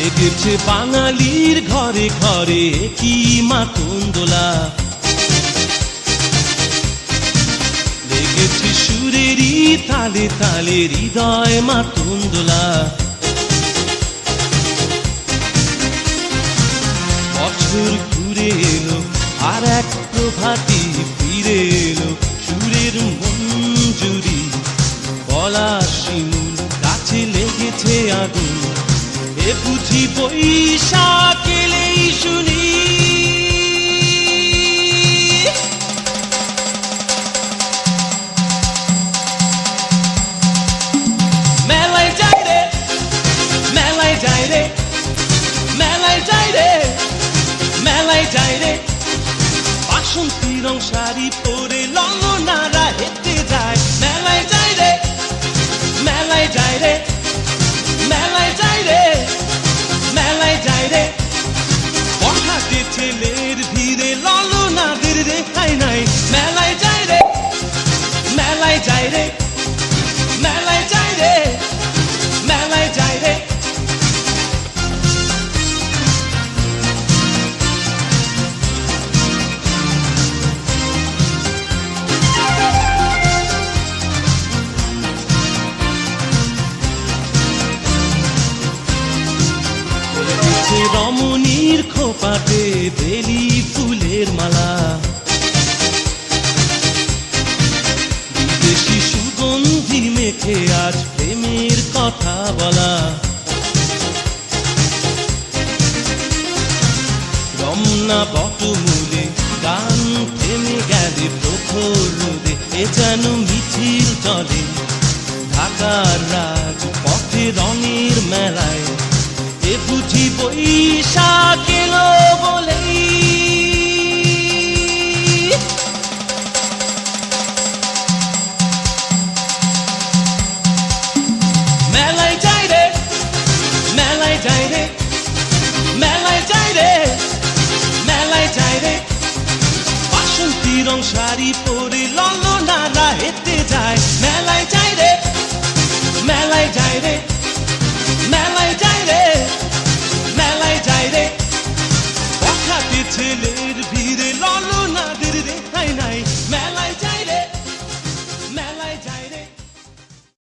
লেগেছে বাঙালির ঘরে ঘরে কি মাতঙ্গলা, লেগেছে সুরেরই তালে তালে হৃদয় মাতঙ্গলা। বছর ঘুরে এলো আর এক প্রভাতী ফিরে এলো, সুরের মঞ্জুরি গলা শিমুল গাছে লেগেছে আগুন, এ বুঝি বৈশাখ এলেই শুনি। মেলায় যাই রে, মেলায় যাই রে, মেলায় যাই রে, মেলায় যাই রে, বাসন্তী রং শাড়ি পরে ললনারা হেঁটে যায়। মেলায় যাই রে, মেলায় যাই রে, মেলায় যাই রে, মেলায় যাই রে, বখাটে ছেলের ভিড়ে ললনাদের রেখাই নাই। মেলায় যাই রে, মেলায় যাই রে, মেলায় যাই রে, মেলায় যাই রে। রমণীর খোপাতে বেলি ফুলের মালা, বিদেশি সুগন্ধি মেখে আজ প্রেমের কথা বলা। রমনা বটমূলে গান থেমে গেলে প্রখর রোদে, এ যেন মিছিল চলে ঢাকার রাজ পথে রঙের মেলায়, এ বুঝি বৈশাখ এলো বলেই। মেলায় যাই রে, মেলায় যাই রে, মেলায় যাই রে, মেলায় যাই রে, বাসন্তী রং শাড়ি পরে ললনারা হেঁটে যায়। মেলায় যাই রে, মেলায় যাই রে, মেলায় যাই রে, মেলায় যাই রে, বখাটে ছেলের ভিড়